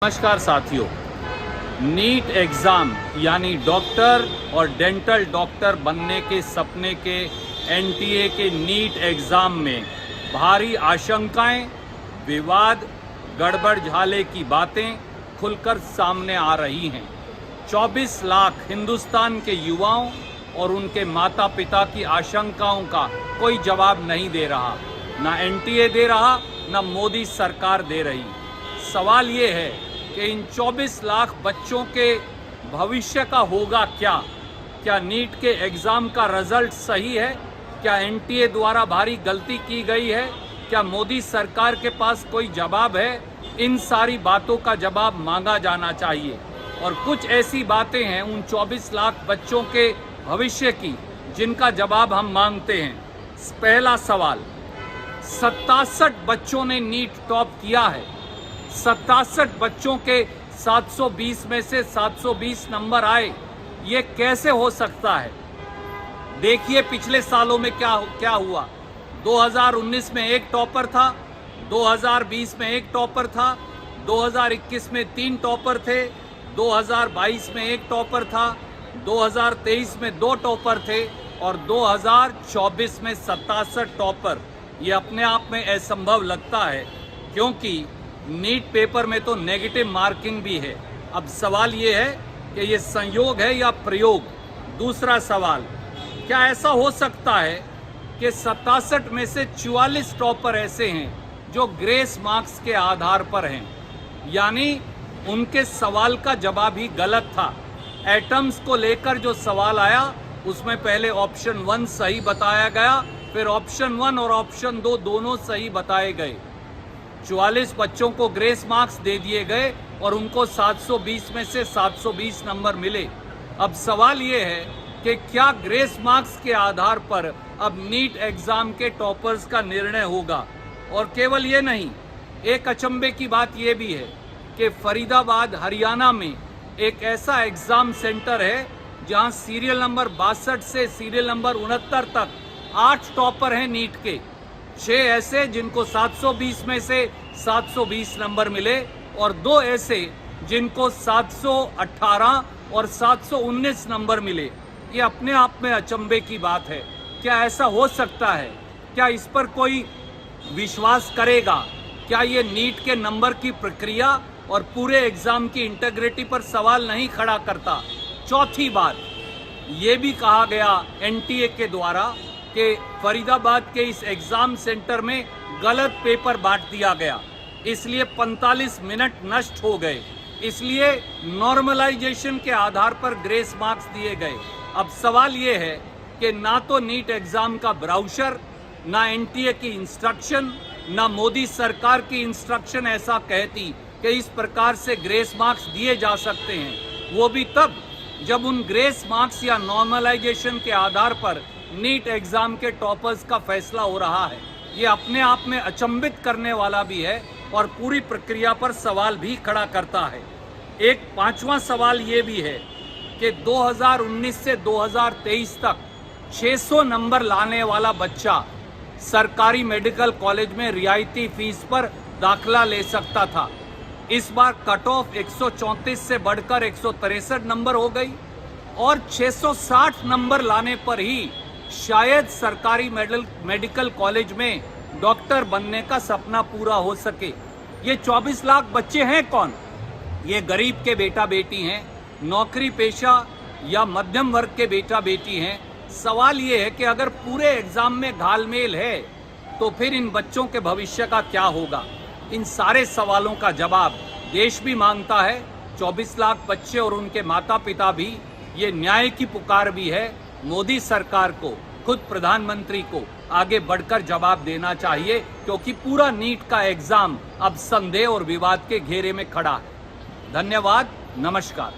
नमस्कार साथियों, NEET exam यानी डॉक्टर और डेंटल डॉक्टर बनने के सपने के एनटीए के नीट एग्ज़ाम में भारी आशंकाएं, विवाद, गड़बड़ झाले की बातें खुलकर सामने आ रही हैं। 24 लाख हिंदुस्तान के युवाओं और उनके माता पिता की आशंकाओं का कोई जवाब नहीं दे रहा, ना एनटीए दे रहा, ना मोदी सरकार दे रही। सवाल ये है कि इन 24 लाख बच्चों के भविष्य का होगा क्या? क्या नीट के एग्ज़ाम का रिजल्ट सही है? क्या एनटीए द्वारा भारी गलती की गई है? क्या मोदी सरकार के पास कोई जवाब है? इन सारी बातों का जवाब मांगा जाना चाहिए। और कुछ ऐसी बातें हैं उन 24 लाख बच्चों के भविष्य की जिनका जवाब हम मांगते हैं। पहला सवाल, 67 बच्चों ने नीट टॉप किया है। 67 बच्चों के 720 में से 720 नंबर आए, ये कैसे हो सकता है? देखिए पिछले सालों में क्या हुआ। 2019 में एक टॉपर था, 2020 में एक टॉपर था, 2021 में 3 टॉपर थे, 2022 में एक टॉपर था, 2023 में 2 टॉपर थे और 2024 में 67 टॉपर। ये अपने आप में असंभव लगता है क्योंकि नीट पेपर में तो नेगेटिव मार्किंग भी है। अब सवाल ये है कि ये संयोग है या प्रयोग। दूसरा सवाल, क्या ऐसा हो सकता है कि 67 में से 44 टॉपर ऐसे हैं जो ग्रेस मार्क्स के आधार पर हैं, यानी उनके सवाल का जवाब ही गलत था। एटम्स को लेकर जो सवाल आया उसमें पहले ऑप्शन 1 सही बताया गया, फिर ऑप्शन 1 और ऑप्शन 2 दोनों सही बताए गए। 44 बच्चों को ग्रेस मार्क्स दे दिए गए और उनको 720 में से 720 नंबर मिले। अब सवाल ये है कि क्या ग्रेस मार्क्स के आधार पर अब नीट एग्जाम के टॉपर्स का निर्णय होगा? और केवल ये नहीं, एक अचंभे की बात ये भी है कि फरीदाबाद हरियाणा में एक ऐसा एग्जाम सेंटर है जहां सीरियल नंबर 62 से सीरियल नंबर 69 तक 8 टॉपर हैं नीट के, 6 ऐसे जिनको 720 में से 720 नंबर मिले और 2 ऐसे जिनको 718 और 719 नंबर मिले। ये अपने आप में अचंभे की बात है। क्या ऐसा हो सकता है? क्या इस पर कोई विश्वास करेगा? क्या ये नीट के नंबर की प्रक्रिया और पूरे एग्जाम की इंटीग्रिटी पर सवाल नहीं खड़ा करता? चौथी बात, ये भी कहा गया एनटीए के द्वारा कि फरीदाबाद के इस एग्जाम सेंटर में गलत पेपर बांट दिया गया, इसलिए 45 मिनट नष्ट हो गए, इसलिए नॉर्मलाइजेशन के आधार पर ग्रेस मार्क्स दिए गए। अब सवाल ये है कि ना तो नीट एग्जाम का ब्राउचर, ना एनटीए की इंस्ट्रक्शन, ना मोदी सरकार की इंस्ट्रक्शन ऐसा कहती कि इस प्रकार से ग्रेस मार्क्स दिए जा सकते हैं। वो भी तब जब उन ग्रेस मार्क्स या नॉर्मलाइजेशन के आधार पर नीट एग्जाम के टॉपर्स का फैसला हो रहा है। ये अपने आप में अचंभित करने वाला भी है और पूरी प्रक्रिया पर सवाल भी खड़ा करता है। एक 5वां सवाल ये भी है कि 2019 से 2023 तक 600 नंबर लाने वाला बच्चा सरकारी मेडिकल कॉलेज में रियायती फीस पर दाखिला ले सकता था। इस बार कट ऑफ 134 से बढ़कर 163 नंबर हो गई और 660 नंबर लाने पर ही शायद सरकारी मेडिकल कॉलेज में डॉक्टर बनने का सपना पूरा हो सके। ये 24 लाख बच्चे हैं कौन? ये गरीब के बेटा बेटी हैं, नौकरी पेशा या मध्यम वर्ग के बेटा बेटी हैं। सवाल ये है कि अगर पूरे एग्जाम में घालमेल है तो फिर इन बच्चों के भविष्य का क्या होगा? इन सारे सवालों का जवाब देश भी मांगता है, 24 लाख बच्चे और उनके माता पिता भी। ये न्याय की पुकार भी है। मोदी सरकार को, खुद प्रधानमंत्री को आगे बढ़कर जवाब देना चाहिए क्योंकि पूरा नीट का एग्जाम अब संदेह और विवाद के घेरे में खड़ा है। धन्यवाद, नमस्कार।